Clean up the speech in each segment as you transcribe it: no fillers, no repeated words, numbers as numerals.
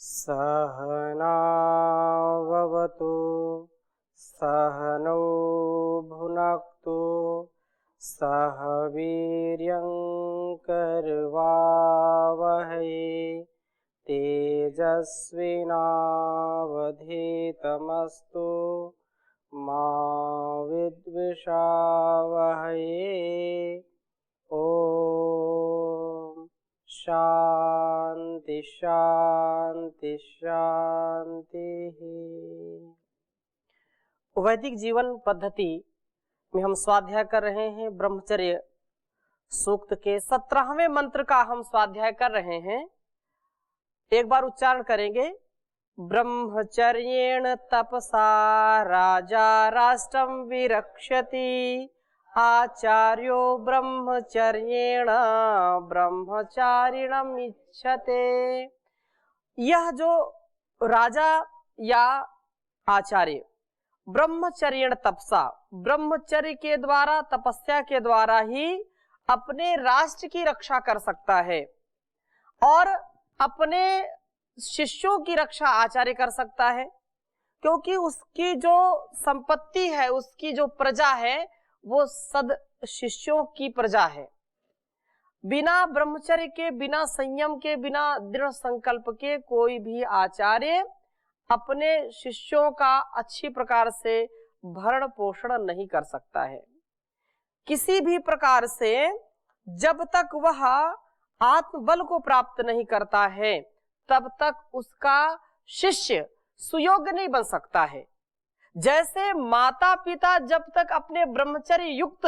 सहनाववतु सहनौ भुनक्तु सह वीर्यं करवावहै तेजस्विनावधीतमस्तु मा विद्विषावहै। ओम शांति शांति शांति। वैदिक जीवन पद्धति में हम स्वाध्याय कर रहे हैं। ब्रह्मचर्य सूक्त के 17वें मंत्र का हम स्वाध्याय कर रहे हैं। एक बार उच्चारण करेंगे। ब्रह्मचर्येण तपसा राजा राष्ट्रं विरक्षति आचार्यो ब्रह्मचर्येण ब्रह्मचारिणम् इच्छते। यह जो राजा या आचार्य ब्रह्मचर्येण तपसा, ब्रह्मचर्य के द्वारा, तपस्या के द्वारा ही अपने राष्ट्र की रक्षा कर सकता है और अपने शिष्यों की रक्षा आचार्य कर सकता है, क्योंकि उसकी जो संपत्ति है, उसकी जो प्रजा है, वो सद शिष्यों की प्रजा है। बिना ब्रह्मचर्य के, बिना संयम के, बिना दृढ़ संकल्प के कोई भी आचार्य अपने शिष्यों का अच्छी प्रकार से भरण पोषण नहीं कर सकता है। किसी भी प्रकार से जब तक वह आत्मबल को प्राप्त नहीं करता है, तब तक उसका शिष्य सुयोग्य नहीं बन सकता है। जैसे माता पिता जब तक अपने ब्रह्मचर्य युक्त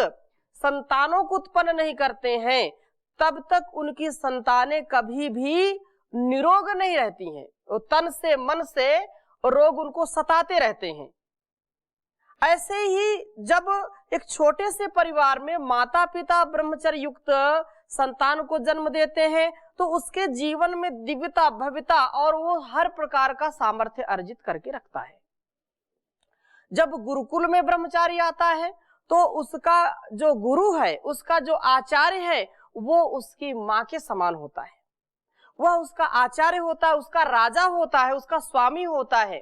संतानों को उत्पन्न नहीं करते हैं, तब तक उनकी संतानें कभी भी निरोग नहीं रहती हैं। तन से मन से रोग उनको सताते रहते हैं। ऐसे ही जब एक छोटे से परिवार में माता पिता ब्रह्मचर्य युक्त संतान को जन्म देते हैं, तो उसके जीवन में दिव्यता, भव्यता और वो हर प्रकार का सामर्थ्य अर्जित करके रखता है। जब गुरुकुल में ब्रह्मचारी आता है, तो उसका जो गुरु है, उसका जो आचार्य है, वो उसकी माँ के समान होता है। वह उसका आचार्य होता है, उसका राजा होता है, उसका स्वामी होता है।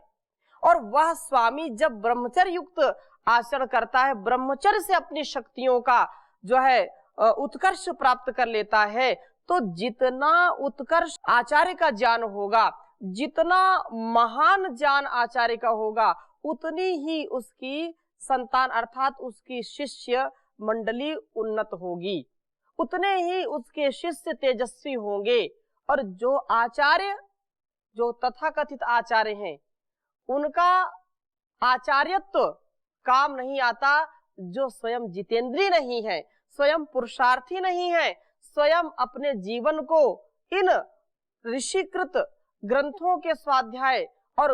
और वह स्वामी जब ब्रह्मचर्य युक्त आचरण करता है, ब्रह्मचर्य से अपनी शक्तियों का जो है उत्कर्ष प्राप्त कर लेता है, तो जितना उत्कर्ष आचार्य का ज्ञान होगा, जितना महान ज्ञान आचार्य का होगा, उतनी ही उसकी संतान अर्थात उसकी शिष्य मंडली उन्नत होगी, उतने ही उसके शिष्य तेजस्वी होंगे। और जो आचार्य, जो तथाकथित आचार्य हैं, उनका आचार्यत्व काम नहीं आता जो स्वयं जितेंद्रीय नहीं है, स्वयं पुरुषार्थी नहीं है, स्वयं अपने जीवन को इन ऋषिकृत ग्रंथों के स्वाध्याय और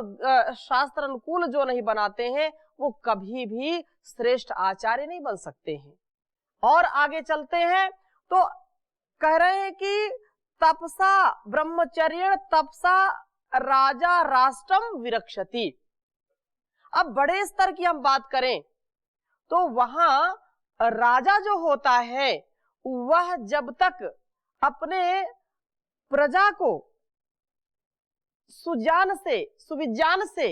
शास्त्र अनुकूल जो नहीं बनाते हैं, वो कभी भी श्रेष्ठ आचार्य नहीं बन सकते हैं। और आगे चलते हैं तो कह रहे हैं कि तपसा ब्रह्मचर्य तपसा राजा राष्ट्रम विरक्षति। अब बड़े स्तर की हम बात करें तो वहां राजा जो होता है, वह जब तक अपने प्रजा को सुज्ञान से, सुविज्ञान से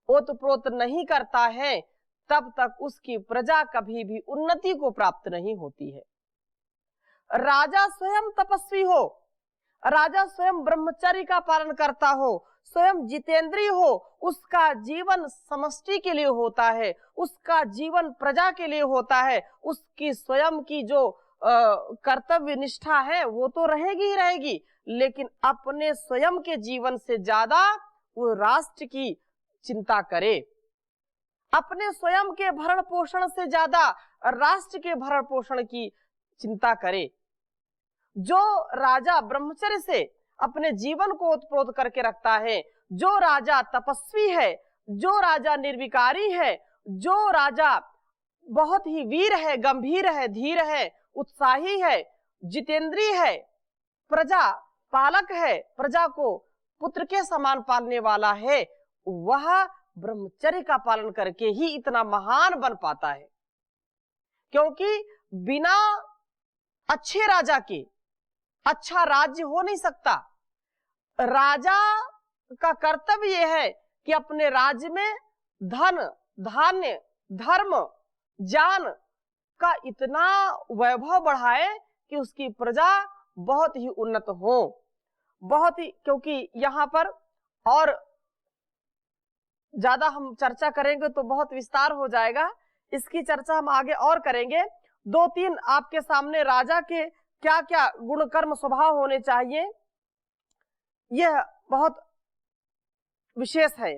ओतप्रोत नहीं करता है, तब तक उसकी प्रजा कभी भी उन्नति को प्राप्त नहीं होती है। राजा स्वयं तपस्वी हो, राजा स्वयं ब्रह्मचर्य का पालन करता हो, स्वयं जितेंद्रीय हो, उसका जीवन समष्टि के लिए होता है, उसका जीवन प्रजा के लिए होता है, उसकी स्वयं की जो कर्तव्य निष्ठा है वो तो रहेगी ही रहेगी, लेकिन अपने स्वयं के जीवन से ज्यादा वो राष्ट्र की चिंता करे, अपने स्वयं के भरण पोषण से ज्यादा राष्ट्र के भरण पोषण की चिंता करे। जो राजा ब्रह्मचर्य से अपने जीवन को ओतप्रोत करके रखता है, जो राजा तपस्वी है, जो राजा निर्विकारी है, जो राजा बहुत ही वीर है, गंभीर है, धीर है, उत्साही है, जितेंद्रीय है, प्रजा पालक है, प्रजा को पुत्र के समान पालने वाला है, वह ब्रह्मचर्य का पालन करके ही इतना महान बन पाता है। क्योंकि बिना अच्छे राजा के अच्छा राज्य हो नहीं सकता। राजा का कर्तव्य यह है कि अपने राज्य में धन, धान्य, धर्म, ज्ञान का इतना वैभव बढ़ाए कि उसकी प्रजा बहुत ही उन्नत हो, बहुत ही, क्योंकि यहाँ पर और ज्यादा हम चर्चा करेंगे तो बहुत विस्तार हो जाएगा, इसकी चर्चा हम आगे और करेंगे। 2-3 आपके सामने राजा के क्या क्या गुण कर्म स्वभाव होने चाहिए, यह बहुत विशेष है।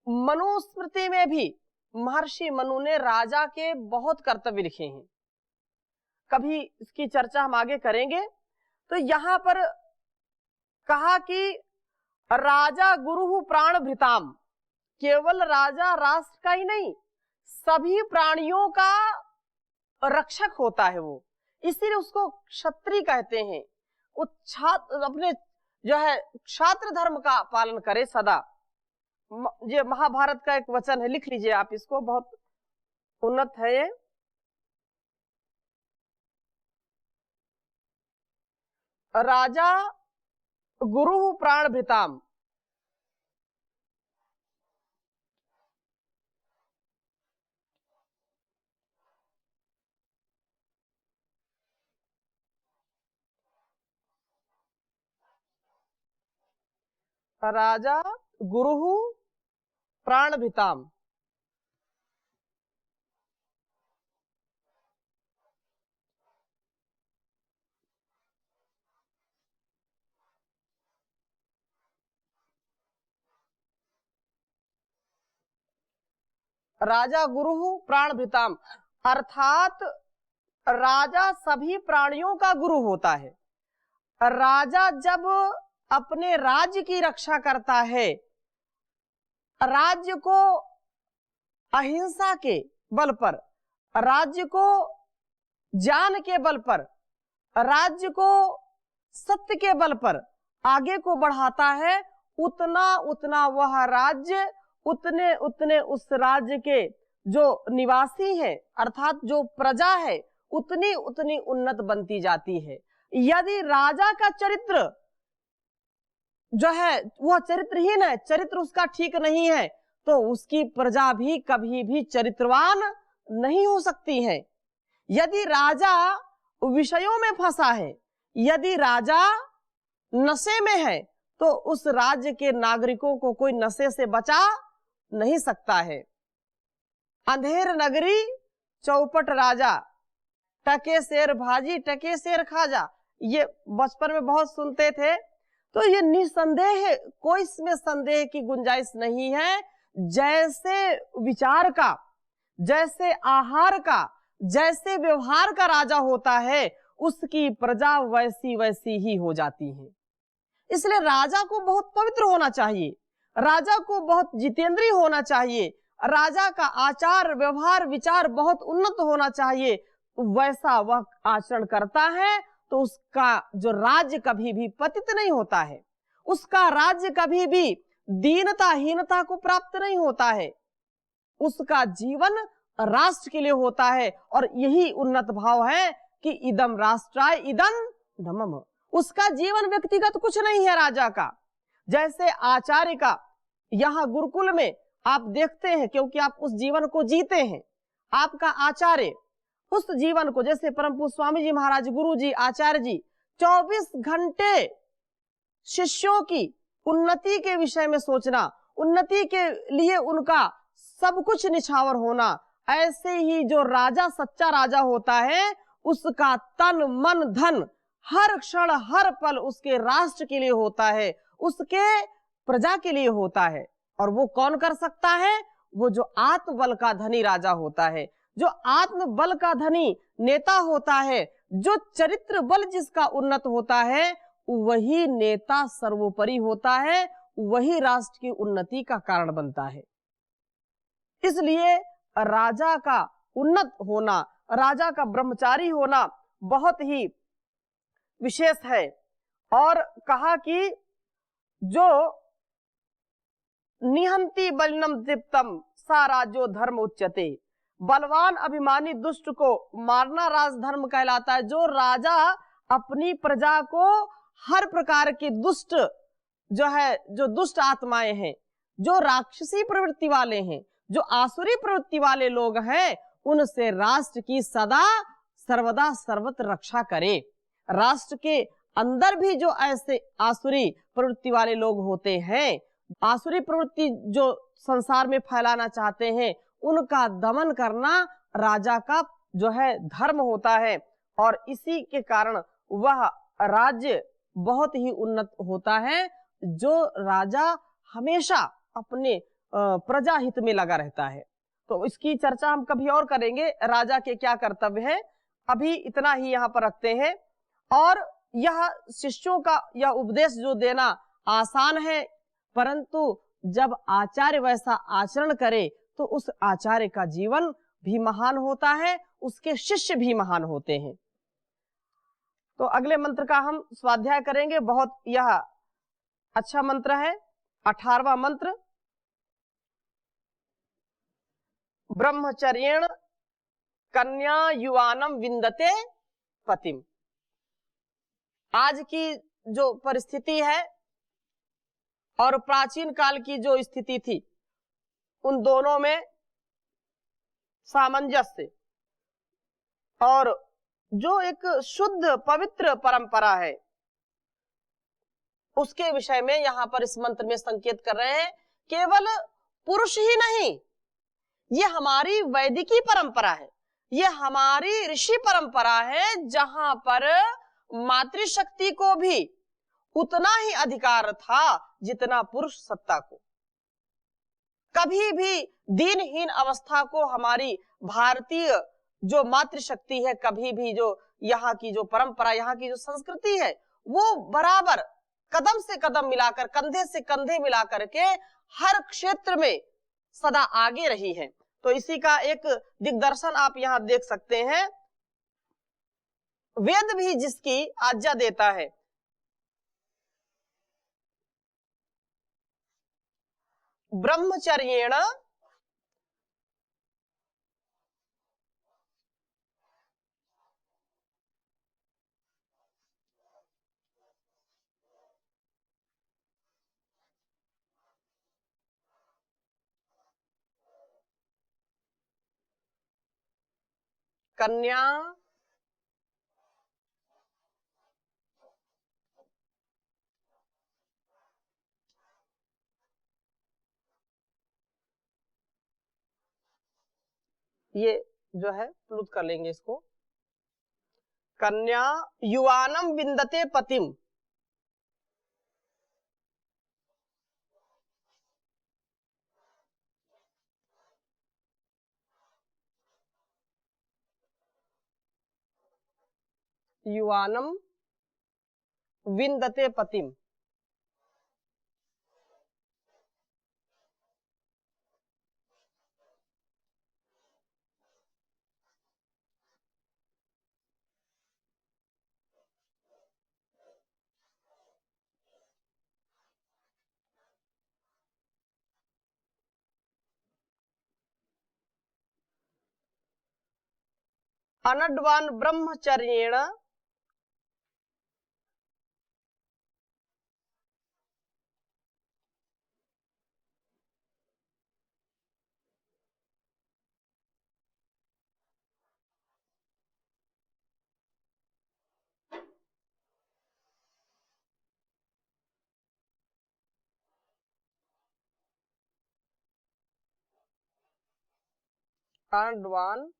मनुस्मृति में भी महर्षि मनु ने राजा के बहुत कर्तव्य लिखे हैं, कभी इसकी चर्चा हम आगे करेंगे। तो यहाँ पर कहा कि राजा गुरु प्राण भृताम, केवल राजा राष्ट्र का ही नहीं सभी प्राणियों का रक्षक होता है वो, इसीलिए उसको क्षत्रिय कहते हैं। वो छात्र अपने जो है छात्र धर्म का पालन करे सदा। ये महाभारत का एक वचन है, लिख लीजिए आप इसको, बहुत उन्नत है ये। राजा गुरु प्राण भृताम, राजा गुरु प्राण भृताम। राजा गुरु प्राण भृताम अर्थात राजा सभी प्राणियों का गुरु होता है। राजा जब अपने राज्य की रक्षा करता है, राज्य को अहिंसा के बल पर, राज्य को ज्ञान के बल पर, राज्य को सत्य के बल पर आगे को बढ़ाता है, उतना उतना वह राज्य, उतने उतने उस राज्य के जो निवासी हैं अर्थात जो प्रजा है उतनी उतनी उन्नत बनती जाती है। यदि राजा का चरित्र जो है वह चरित्रहीन है, चरित्र उसका ठीक नहीं है, तो उसकी प्रजा भी कभी भी चरित्रवान नहीं हो सकती है। यदि राजा विषयों में फंसा है, यदि राजा नशे में है, तो उस राज्य के नागरिकों को कोई नशे से बचा नहीं सकता है। अंधेर नगरी चौपट राजा, टके शेर भाजी टके शेर खाजा, ये बचपन में बहुत सुनते थे। तो ये निसंदेह, कोई इसमें संदेह की गुंजाइश नहीं है। जैसे विचार का, जैसे आहार का, जैसे व्यवहार का राजा होता है, उसकी प्रजा वैसी वैसी ही हो जाती है। इसलिए राजा को बहुत पवित्र होना चाहिए, राजा को बहुत जितेंद्रिय होना चाहिए, राजा का आचार व्यवहार विचार बहुत उन्नत होना चाहिए। वैसा वह आचरण करता है तो उसका जो राज्य कभी भी पतित नहीं होता है, उसका राज्य कभी भी दीनता हीनता को प्राप्त नहीं होता है, उसका जीवन राष्ट्र के लिए होता है। और यही उन्नत भाव है कि इदम राष्ट्राय इदं धर्मम्। उसका जीवन व्यक्तिगत कुछ नहीं है राजा का। जैसे आचार्य का यहाँ गुरुकुल में आप देखते हैं, क्योंकि आप उस जीवन को जीते हैं, आपका आचार्य उस जीवन को, जैसे परम पूज्य स्वामी जी महाराज गुरु जी आचार्य जी 24 घंटे शिष्यों की उन्नति के विषय में सोचना, उन्नति के लिए उनका सब कुछ निछावर होना, ऐसे ही जो राजा सच्चा राजा होता है उसका तन मन धन हर क्षण हर पल उसके राष्ट्र के लिए होता है, उसके प्रजा के लिए होता है। और वो कौन कर सकता है? वो जो आत्मबल का धनी राजा होता है, जो आत्मबल का धनी नेता होता है, जो चरित्र बल जिसका उन्नत होता है, वही नेता सर्वोपरि होता है, वही राष्ट्र की उन्नति का कारण बनता है। इसलिए राजा का उन्नत होना, राजा का ब्रह्मचारी होना बहुत ही विशेष है। और कहा कि जो निहंती बलिनम दीप्तम सा राजो धर्म उच्यते, बलवान अभिमानी दुष्ट को मारना राजधर्म कहलाता है। जो राजा अपनी प्रजा को हर प्रकार की दुष्ट जो है, जो दुष्ट आत्माएं हैं, जो राक्षसी प्रवृत्ति वाले हैं, जो आसुरी प्रवृत्ति वाले लोग हैं, उनसे राष्ट्र की सदा सर्वदा सर्वत्र रक्षा करे। राष्ट्र के अंदर भी जो ऐसे आसुरी प्रवृत्ति वाले लोग होते हैं, आसुरी प्रवृत्ति जो संसार में फैलाना चाहते हैं, उनका दमन करना राजा का जो है धर्म होता है। और इसी के कारण वह राज्य बहुत ही उन्नत होता है, जो राजा हमेशा अपने प्रजा हित में लगा रहता है। तो इसकी चर्चा हम कभी और करेंगे, राजा के क्या कर्तव्य हैं। अभी इतना ही यहाँ पर रखते हैं। और यह शिष्यों का यह उपदेश जो देना आसान है, परंतु जब आचार्य वैसा आचरण करे तो उस आचार्य का जीवन भी महान होता है, उसके शिष्य भी महान होते हैं। तो अगले मंत्र का हम स्वाध्याय करेंगे। बहुत यह अच्छा मंत्र है, 18वां मंत्र। ब्रह्मचर्येण कन्या युवानम विंदते पतिम। आज की जो परिस्थिति है और प्राचीन काल की जो स्थिति थी, उन दोनों में सामंजस्य और जो एक शुद्ध पवित्र परंपरा है, उसके विषय में यहाँ पर इस मंत्र में संकेत कर रहे हैं। केवल पुरुष ही नहीं, ये हमारी वैदिकी परंपरा है, ये हमारी ऋषि परंपरा है, जहां पर मातृशक्ति को भी उतना ही अधिकार था जितना पुरुष सत्ता को। कभी भी दीनहीन अवस्था को हमारी भारतीय जो मातृशक्ति है, कभी भी जो यहाँ की जो परंपरा, यहाँ की जो संस्कृति है, वो बराबर कदम से कदम मिलाकर, कंधे से कंधे मिलाकर के हर क्षेत्र में सदा आगे रही है। तो इसी का एक दिग्दर्शन आप यहाँ देख सकते हैं। वेद भी जिसकी आज्ञा देता है, ब्रह्मचर्येण कन्या ये जो है प्लुत कर लेंगे इसको, कन्या युवानम विंदते पतिम। युवानम विंदते पतिम। अनड्वान ब्रह्मचर्येण अनड्वान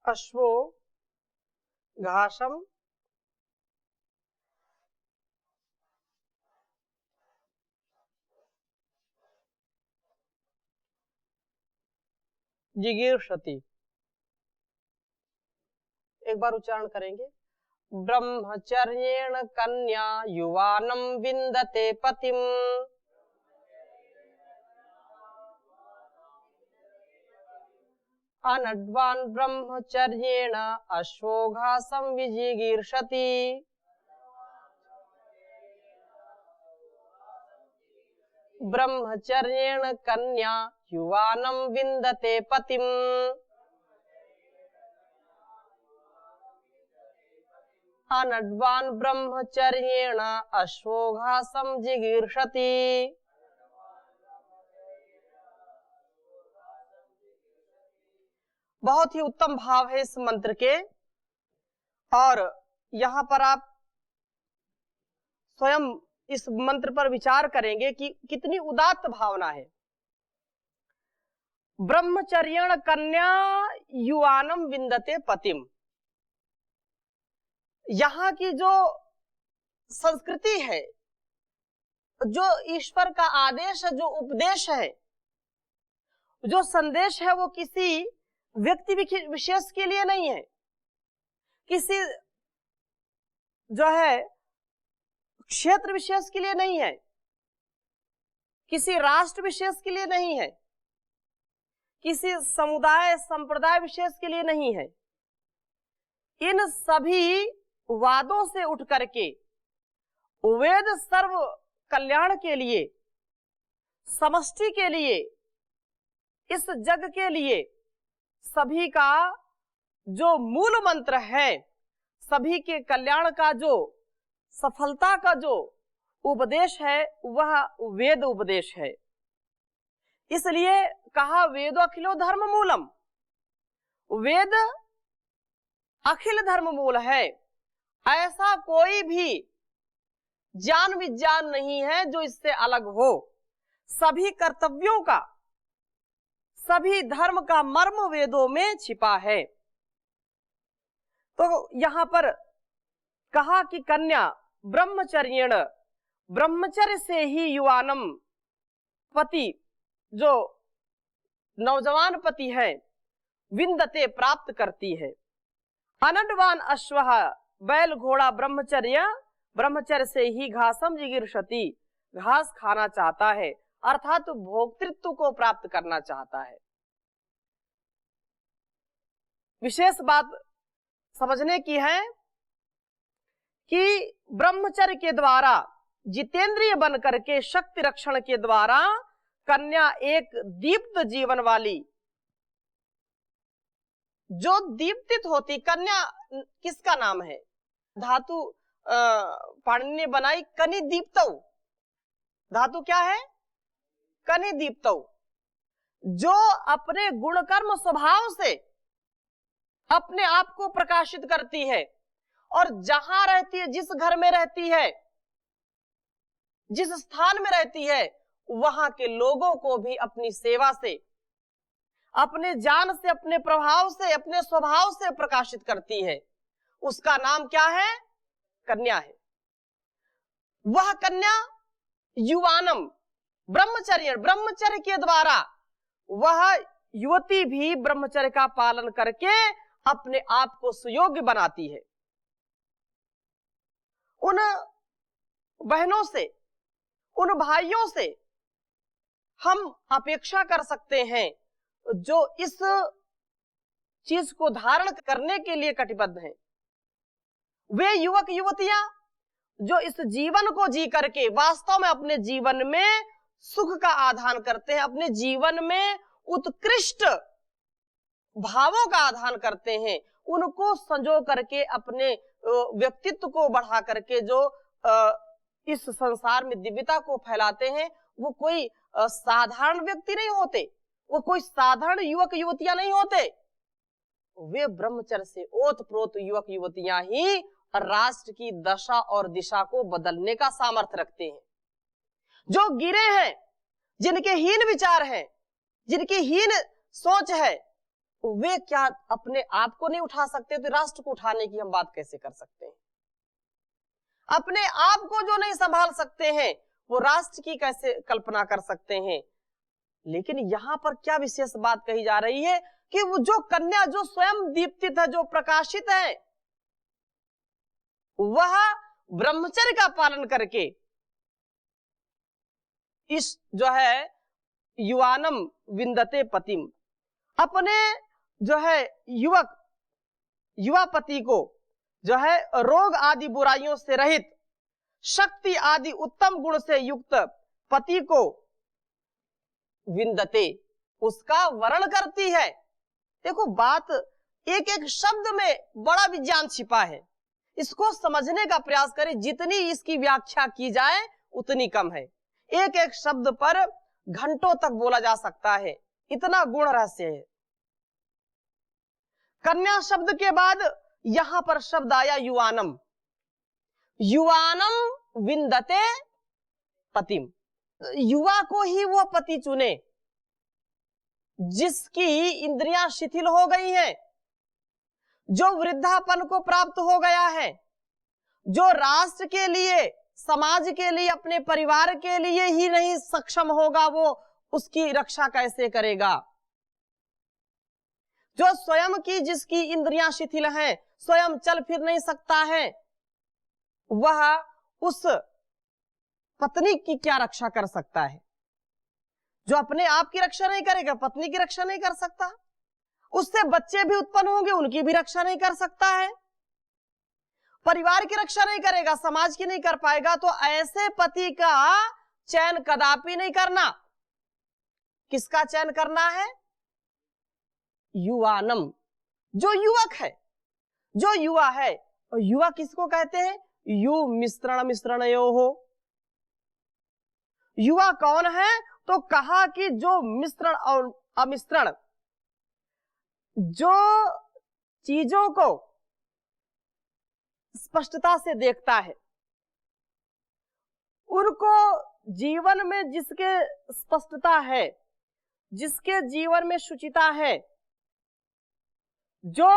अश्वो घासम जिगीर्षति। एक बार उच्चारण करेंगे। ब्रह्मचर्येण कन्या युवानं विन्दते पतिम्। अनड्वान् ब्रह्मचर्येण अश्वोघासं विजिगीर्षति। ब्रह्मचर्येण कन्या युवानं विन्दते पतिम्। अनड्वान् ब्रह्मचर्येण अश्वोघासं जिगीर्षति। बहुत ही उत्तम भाव है इस मंत्र के, और यहाँ पर आप स्वयं इस मंत्र पर विचार करेंगे कि कितनी उदात्त भावना है। ब्रह्मचर्येण कन्या युवानं विन्दते पतिम। यहाँ की जो संस्कृति है, जो ईश्वर का आदेश है, जो उपदेश है, जो संदेश है, वो किसी व्यक्ति विशेष के लिए नहीं है, किसी जो है क्षेत्र विशेष के लिए नहीं है, किसी राष्ट्र विशेष के लिए नहीं है, किसी समुदाय संप्रदाय विशेष के लिए नहीं है। इन सभी वादों से उठ करके वेद सर्व कल्याण के लिए, समष्टि के लिए, इस जग के लिए सभी का जो मूल मंत्र है, सभी के कल्याण का जो सफलता का जो उपदेश है, वह वेद उपदेश है। इसलिए कहा वेदो अखिलो धर्म मूलम। वेद अखिल धर्म मूल है। ऐसा कोई भी ज्ञान विज्ञान नहीं है जो इससे अलग हो। सभी कर्तव्यों का, सभी धर्म का मर्म वेदों में छिपा है। तो यहां पर कहा कि कन्या ब्रह्मचर्येण, ब्रह्मचर्य से ही युवानम, पति जो नौजवान पति है, विन्दते प्राप्त करती है। अनड्वान अश्वः, बैल घोड़ा ब्रह्मचर्य से ही घासम जिगीर्षति, घास खाना चाहता है, अर्थात भोक्तृत्व को प्राप्त करना चाहता है। विशेष बात समझने की है कि ब्रह्मचर्य के द्वारा, जितेंद्रिय बन करके, शक्ति रक्षण के द्वारा कन्या एक दीप्त जीवन वाली, जो दीप्तित होती, कन्या किसका नाम है? धातु पाणिनि ने बनाई कनि दीप्तौ। धातु क्या है? कनि दीप्तौ। जो अपने गुणकर्म स्वभाव से अपने आप को प्रकाशित करती है, और जहां रहती है, जिस घर में रहती है, जिस स्थान में रहती है, वहां के लोगों को भी अपनी सेवा से, अपने ज्ञान से, अपने प्रभाव से, अपने स्वभाव से प्रकाशित करती है। उसका नाम क्या है? कन्या है। वह कन्या युवानम, ब्रह्मचर्य, ब्रह्मचर्य के द्वारा वह युवती भी ब्रह्मचर्य का पालन करके अपने आप को सुयोग्य बनाती है। उन बहनों से, उन भाइयों से हम अपेक्षा कर सकते हैं जो इस चीज को धारण करने के लिए कटिबद्ध हैं। वे युवक युवतियां जो इस जीवन को जी करके वास्तव में अपने जीवन में सुख का आधान करते हैं, अपने जीवन में उत्कृष्ट भावों का आधान करते हैं, उनको संजो करके अपने व्यक्तित्व को बढ़ा करके जो इस संसार में दिव्यता को फैलाते हैं, वो कोई साधारण व्यक्ति नहीं होते, वो कोई साधारण युवक युवतियां नहीं होते। वे ब्रह्मचर्य से ओतप्रोत युवक युवतियां ही राष्ट्र की दशा और दिशा को बदलने का सामर्थ्य रखते हैं। जो गिरे हैं, जिनके हीन विचार हैं, जिनकी हीन सोच है, वे क्या अपने आप को नहीं उठा सकते, तो राष्ट्र को उठाने की हम बात कैसे कर सकते हैं? अपने आप को जो नहीं संभाल सकते हैं, वो राष्ट्र की कैसे कल्पना कर सकते हैं? लेकिन यहां पर क्या विशेष बात कही जा रही है कि वो जो कन्या जो स्वयं दीप्तित है, जो प्रकाशित है, वह ब्रह्मचर्य का पालन करके इस जो है युवानम विंदते पतिम, अपने जो है युवा पति को जो है रोग आदि बुराइयों से रहित, शक्ति आदि उत्तम गुण से युक्त पति को विंदते, उसका वर्ण करती है। देखो बात एक एक शब्द में बड़ा विज्ञान छिपा है, इसको समझने का प्रयास करें, जितनी इसकी व्याख्या की जाए उतनी कम है। एक एक शब्द पर घंटों तक बोला जा सकता है, इतना गुण रहस्य है। कन्या शब्द के बाद यहां पर शब्द आया युवानम, युवानम विंदते पतिम, युवा को ही वो पति चुने जिसकी इंद्रियां शिथिल हो गई हैं, जो वृद्धापन को प्राप्त हो गया है, जो राष्ट्र के लिए, समाज के लिए, अपने परिवार के लिए ही नहीं सक्षम होगा, वो उसकी रक्षा कैसे करेगा। जो स्वयं की, जिसकी इंद्रियां शिथिल हैं, स्वयं चल फिर नहीं सकता है, वह उस पत्नी की क्या रक्षा कर सकता है। जो अपने आप की रक्षा नहीं करेगा, पत्नी की रक्षा नहीं कर सकता, उससे बच्चे भी उत्पन्न होंगे, उनकी भी रक्षा नहीं कर सकता है, परिवार की रक्षा नहीं करेगा, समाज की नहीं कर पाएगा। तो ऐसे पति का चयन कदापि नहीं करना। किसका चयन करना है? युवानम, जो युवक है, जो युवा है। और युवा किसको कहते हैं? यु मिश्रणयो हो। युवा कौन है? तो कहा कि जो मिश्रण और अमिश्रण, जो चीजों को स्पष्टता से देखता है, उनको जीवन में जिसके स्पष्टता है, जिसके जीवन में शुचिता है, जो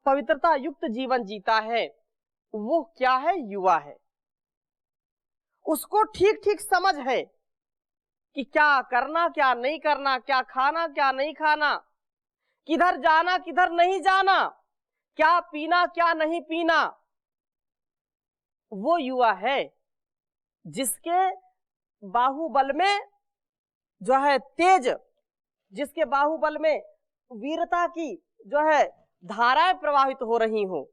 पवित्रता युक्त जीवन जीता है, वो क्या है? युवा है। उसको ठीक ठीक समझ है कि क्या करना, क्या नहीं करना, क्या खाना, क्या नहीं खाना, किधर जाना, किधर नहीं जाना, क्या पीना, क्या नहीं पीना। वो युवा है जिसके बाहुबल में जो है तेज, जिसके बाहुबल में वीरता की जो है धाराएं प्रवाहित हो रही हो।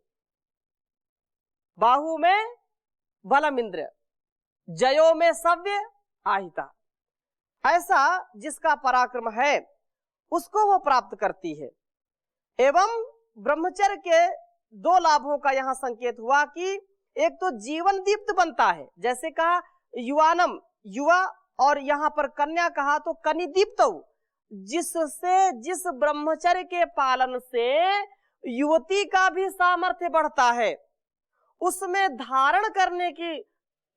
बाहु में बलम इंद्र, जयो में सव्य आहिता, ऐसा जिसका पराक्रम है उसको वो प्राप्त करती है। एवं ब्रह्मचर्य के दो लाभों का यहाँ संकेत हुआ कि एक तो जीवन दीप्त बनता है, जैसे कहा युवानम, युवा, और यहाँ पर कन्या कहा तो कनि दीप्त, जिससे, जिस ब्रह्मचर्य के पालन से युवती का भी सामर्थ्य बढ़ता है, उसमें धारण करने की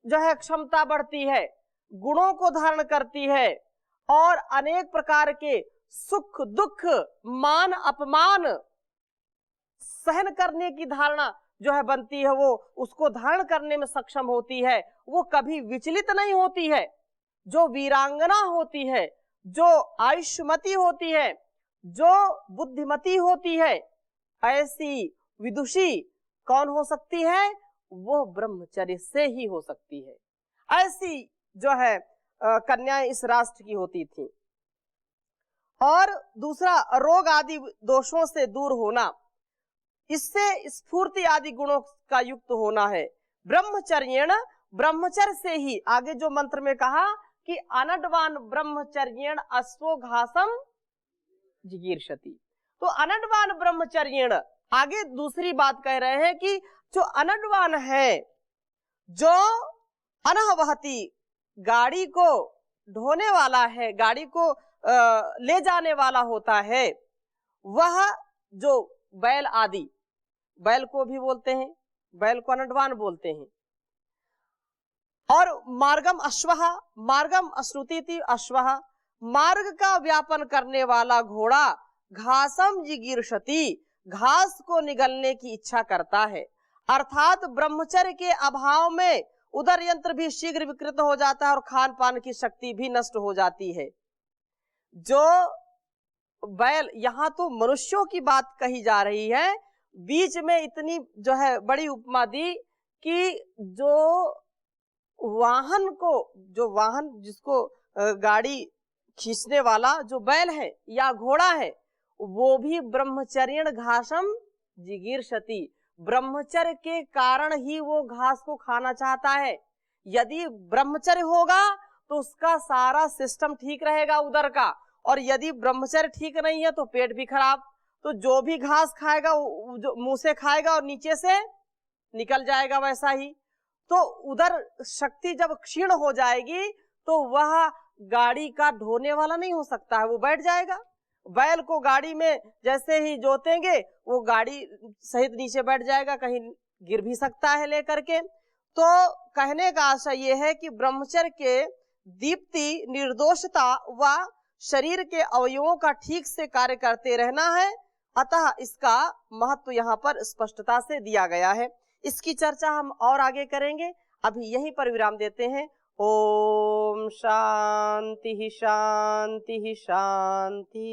जो है क्षमता बढ़ती है, गुणों को धारण करती है, और अनेक प्रकार के सुख दुख, मान अपमान सहन करने की धारणा जो है बनती है, वो उसको धारण करने में सक्षम होती है। वो कभी विचलित नहीं होती है। जो वीरांगना होती है, जो आयुष्मती होती है, जो बुद्धिमती होती है, ऐसी विदुषी कौन हो सकती है? वो ब्रह्मचर्य से ही हो सकती है। ऐसी जो है कन्याएं इस राष्ट्र की होती थी। और दूसरा, रोग आदि दोषों से दूर होना, इससे स्फूर्ति आदि गुणों का युक्त होना है। ब्रह्मचर्येण, ब्रह्मचर्य से ही, आगे जो मंत्र में कहा कि अनडवान ब्रह्मचर्येण अश्वघासम जिगीर्षति, तो अनडवान ब्रह्मचर्येण, आगे दूसरी बात कह रहे हैं कि जो अनडवान है, जो अनहवहती, गाड़ी को ढोने वाला है, गाड़ी को ले जाने वाला होता है, वह जो बैल आदि, बैल को भी बोलते हैं, बैल को अनडवान बोलते हैं। और मार्गम अश्वः, मार्गम अश्रुति अश्वः, मार्ग का व्यापन करने वाला घोड़ा, घासम जिगीर्षति, घास को निगलने की इच्छा करता है। अर्थात ब्रह्मचर्य के अभाव में उदर यंत्र भी शीघ्र विकृत हो जाता है और खान पान की शक्ति भी नष्ट हो जाती है। जो बैल, यहाँ तो मनुष्यों की बात कही जा रही है, बीच में इतनी जो है बड़ी उपमा दी कि जो वाहन जिसको गाड़ी खींचने वाला जो बैल है या घोड़ा है, वो भी ब्रह्मचर्यण घासम जिगीर्षति, ब्रह्मचर्य के कारण ही वो घास को खाना चाहता है। यदि ब्रह्मचर्य होगा तो उसका सारा सिस्टम ठीक रहेगा उदर का, और यदि ब्रह्मचर्य ठीक नहीं है तो पेट भी खराब। तो जो भी घास खाएगा जो मुंह से खाएगा और नीचे से निकल जाएगा वैसा ही। तो उदर शक्ति जब क्षीण हो जाएगी तो वह गाड़ी का ढोने वाला नहीं हो सकता है, वो बैठ जाएगा। बैल को गाड़ी में जैसे ही जोतेंगे वो गाड़ी सहित नीचे बैठ जाएगा, कहीं गिर भी सकता है लेकर के। तो कहने का आशा ये है कि ब्रह्मचर्य के दीप्ति, निर्दोषता व शरीर के अवयवों का ठीक से कार्य करते रहना है, अतः इसका महत्व यहाँ पर स्पष्टता से दिया गया है। इसकी चर्चा हम और आगे करेंगे, अभी यहीं पर विराम देते हैं। ओम शांति शांति शांति।